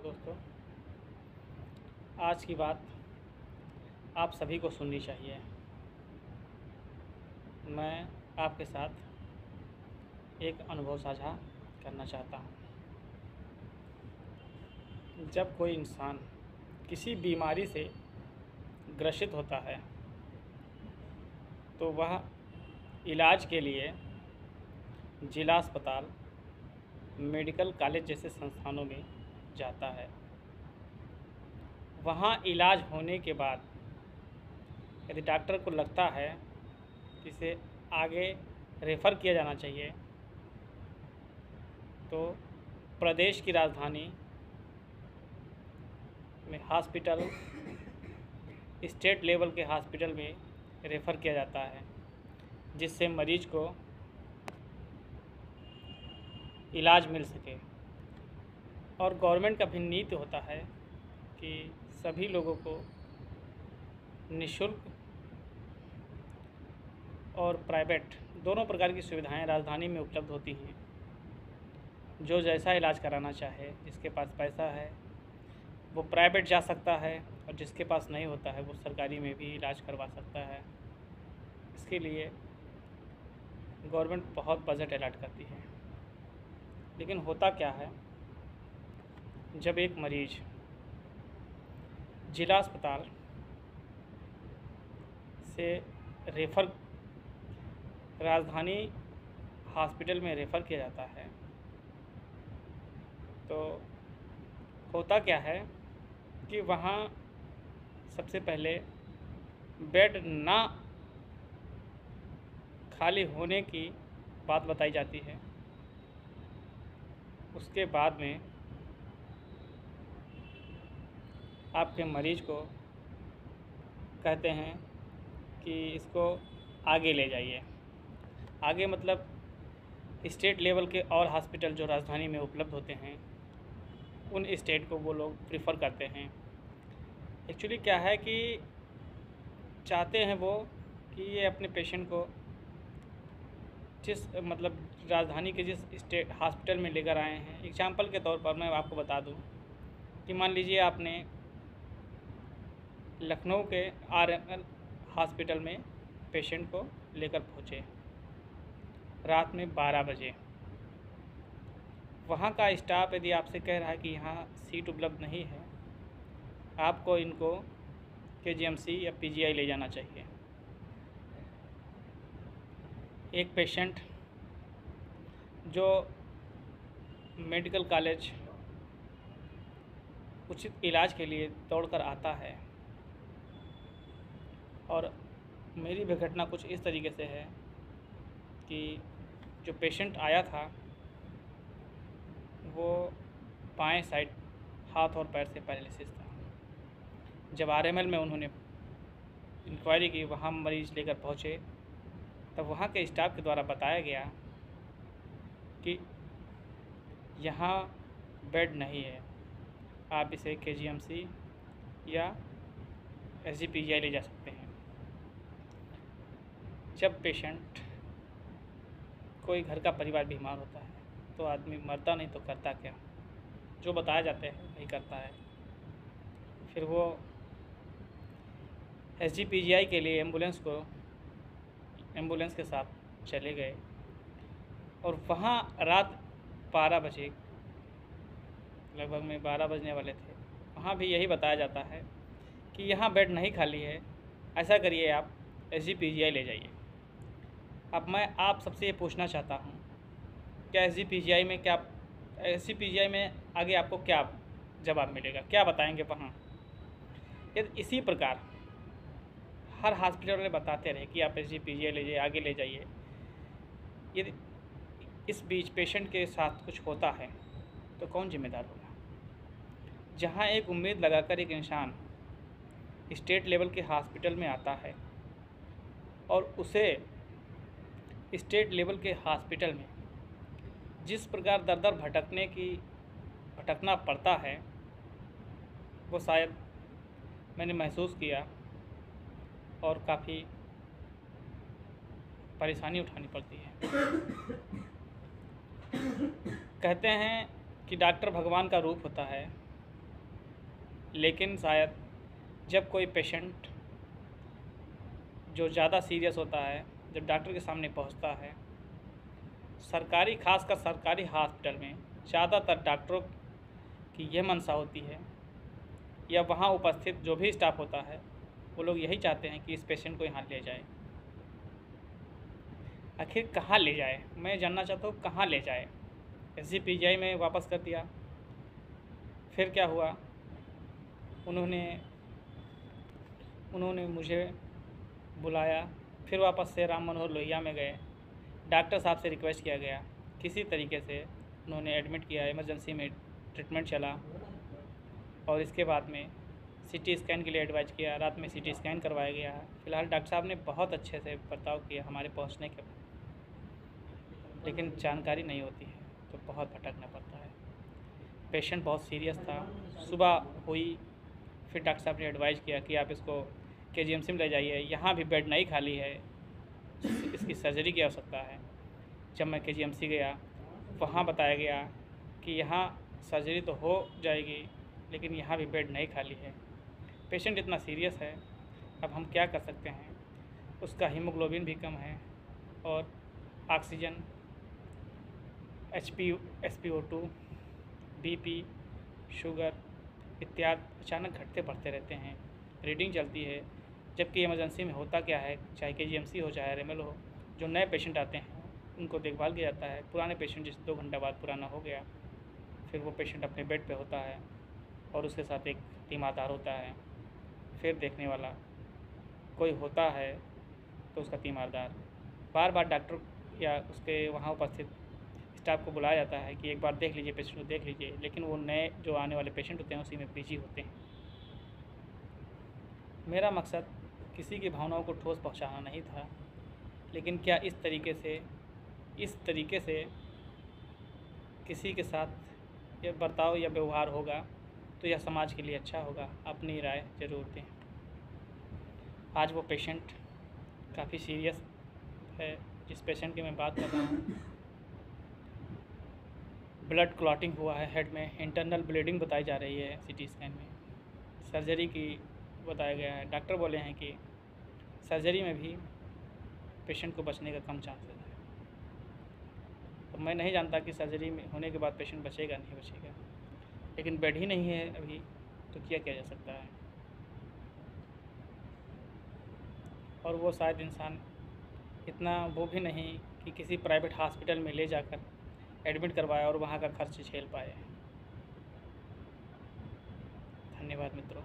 दोस्तों, आज की बात आप सभी को सुननी चाहिए। मैं आपके साथ एक अनुभव साझा करना चाहता हूँ। जब कोई इंसान किसी बीमारी से ग्रसित होता है तो वह इलाज के लिए जिला अस्पताल, मेडिकल कॉलेज जैसे संस्थानों में जाता है। वहाँ इलाज होने के बाद यदि डॉक्टर को लगता है कि इसे आगे रेफ़र किया जाना चाहिए तो प्रदेश की राजधानी में हॉस्पिटल, स्टेट लेवल के हॉस्पिटल में रेफ़र किया जाता है, जिससे मरीज़ को इलाज मिल सके। और गवर्नमेंट का भी नीति होता है कि सभी लोगों को निःशुल्क और प्राइवेट दोनों प्रकार की सुविधाएं राजधानी में उपलब्ध होती हैं। जो जैसा इलाज कराना चाहे, जिसके पास पैसा है वो प्राइवेट जा सकता है और जिसके पास नहीं होता है वो सरकारी में भी इलाज करवा सकता है। इसके लिए गवर्नमेंट बहुत बजट अलॉट करती है। लेकिन होता क्या है, जब एक मरीज़ जिला अस्पताल से रेफ़र राजधानी हॉस्पिटल में रेफ़र किया जाता है तो होता क्या है कि वहाँ सबसे पहले बेड ना खाली होने की बात बताई जाती है। उसके बाद में आपके मरीज़ को कहते हैं कि इसको आगे ले जाइए। आगे मतलब स्टेट लेवल के और हॉस्पिटल जो राजधानी में उपलब्ध होते हैं उन स्टेट को वो लोग प्रेफर करते हैं। एक्चुअली क्या है कि चाहते हैं वो कि ये अपने पेशेंट को जिस मतलब राजधानी के जिस स्टेट हॉस्पिटल में लेकर आए हैं, एग्जांपल के तौर पर मैं आपको बता दूं कि मान लीजिए आपने लखनऊ के RML हॉस्पिटल में पेशेंट को लेकर पहुँचे रात में 12 बजे। वहाँ का स्टाफ यदि आपसे कह रहा है कि यहाँ सीट उपलब्ध नहीं है, आपको इनको KGMC या PGI ले जाना चाहिए। एक पेशेंट जो मेडिकल कॉलेज उचित इलाज के लिए दौड़कर आता है, और मेरी भी घटना कुछ इस तरीके से है कि जो पेशेंट आया था वो बाएं साइड हाथ और पैर से पैरालिसिस था। जब RML में उन्होंने इंक्वायरी की, वहाँ मरीज़ लेकर पहुँचे, तब वहाँ के स्टाफ के द्वारा बताया गया कि यहाँ बेड नहीं है, आप इसे KGMC या SGPGI ले जा सकते हैं। जब पेशेंट कोई घर का परिवार बीमार होता है तो आदमी मरता नहीं तो करता क्या, जो बताया जाता है वही करता है। फिर वो SGPGI के लिए एम्बुलेंस के साथ चले गए और वहाँ रात 12 बजे, लगभग में 12 बजने वाले थे, वहाँ भी यही बताया जाता है कि यहाँ बेड नहीं खाली है, ऐसा करिए आप SGPGI ले जाइए। अब मैं आप सबसे ये पूछना चाहता हूँ, क्या SGPGI में आगे आपको क्या जवाब मिलेगा, क्या बताएंगे वहाँ? यदि इसी प्रकार हर हॉस्पिटल में बताते रहे कि आप SGPGI ले जाइए, आगे ले जाइए, यदि इस बीच पेशेंट के साथ कुछ होता है तो कौन जिम्मेदार होगा? जहाँ एक उम्मीद लगाकर एक इंसान स्टेट लेवल के हॉस्पिटल में आता है और उसे स्टेट लेवल के हॉस्पिटल में जिस प्रकार दर दर भटकना पड़ता है, वो शायद मैंने महसूस किया और काफ़ी परेशानी उठानी पड़ती है। कहते हैं कि डॉक्टर भगवान का रूप होता है, लेकिन शायद जब कोई पेशेंट जो ज़्यादा सीरियस होता है, जब डॉक्टर के सामने पहुंचता है, सरकारी, खासकर सरकारी हॉस्पिटल में ज़्यादातर डॉक्टरों की यह मंशा होती है, या वहाँ उपस्थित जो भी स्टाफ होता है, वो लोग यही चाहते हैं कि इस पेशेंट को यहाँ ले जाए। आखिर कहाँ ले जाए, मैं जानना चाहता हूँ, कहाँ ले जाए। SGPGI में वापस कर दिया, फिर क्या हुआ, उन्होंने मुझे बुलाया, फिर वापस से राम मनोहर लोहिया में गए। डॉक्टर साहब से रिक्वेस्ट किया गया, किसी तरीके से उन्होंने एडमिट किया, इमरजेंसी में ट्रीटमेंट चला, और इसके बाद में CT स्कैन के लिए एडवाइज किया। रात में CT स्कैन करवाया गया। फ़िलहाल डॉक्टर साहब ने बहुत अच्छे से बर्ताव किया हमारे पहुंचने के बाद, लेकिन जानकारी नहीं होती है तो बहुत भटकना पड़ता है। पेशेंट बहुत सीरियस था, सुबह हुई, फिर डॉक्टर साहब ने एडवाइज़ किया कि आप इसको KGMC में ले जाइए, यहाँ भी बेड नहीं खाली है, इसकी सर्जरी की आवश्यकता है। जब मैं KGMC गया, वहाँ बताया गया कि यहाँ सर्जरी तो हो जाएगी, लेकिन यहाँ भी बेड नहीं खाली है। पेशेंट इतना सीरियस है, अब हम क्या कर सकते हैं। उसका हीमोग्लोबिन भी कम है, और ऑक्सीजन, SpO2, BP, शुगर इत्यादि अचानक घटते बढ़ते रहते हैं, रीडिंग चलती है। जबकि इमरजेंसी में होता क्या है, चाहे KGMC हो चाहे RML हो, जो नए पेशेंट आते हैं उनको देखभाल किया जाता है। पुराने पेशेंट जैसे 2 घंटा बाद पुराना हो गया, फिर वो पेशेंट अपने बेड पे होता है, और उसके साथ एक तीमारदार होता है। फिर देखने वाला कोई होता है तो उसका तीमारदार, बार बार डॉक्टर या उसके वहाँ उपस्थित स्टाफ को बुलाया जाता है कि एक बार देख लीजिए, पेशेंट को देख लीजिए, लेकिन वो नए जो आने वाले पेशेंट होते हैं उसी में बिजी होते हैं। मेरा मकसद किसी की भावनाओं को ठोस पहुंचाना नहीं था, लेकिन क्या इस तरीके से किसी के साथ यह बर्ताव या व्यवहार होगा तो यह समाज के लिए अच्छा होगा। अपनी राय ज़रूर दें। आज वो पेशेंट काफ़ी सीरियस है, जिस पेशेंट की मैं बात कर रहा हूँ। ब्लड क्लॉटिंग हुआ है हेड में, इंटरनल ब्लीडिंग बताई जा रही है CT स्कैन में, सर्जरी की बताया गया है। डॉक्टर बोले हैं कि सर्जरी में भी पेशेंट को बचने का कम चांसेस है। तो मैं नहीं जानता कि सर्जरी में होने के बाद पेशेंट बचेगा नहीं बचेगा, लेकिन बेड ही नहीं है अभी, तो क्या किया जा सकता है। और वो शायद इंसान इतना वो भी नहीं कि किसी प्राइवेट हॉस्पिटल में ले जाकर एडमिट करवाए और वहाँ का खर्च झेल पाए। धन्यवाद मित्रों।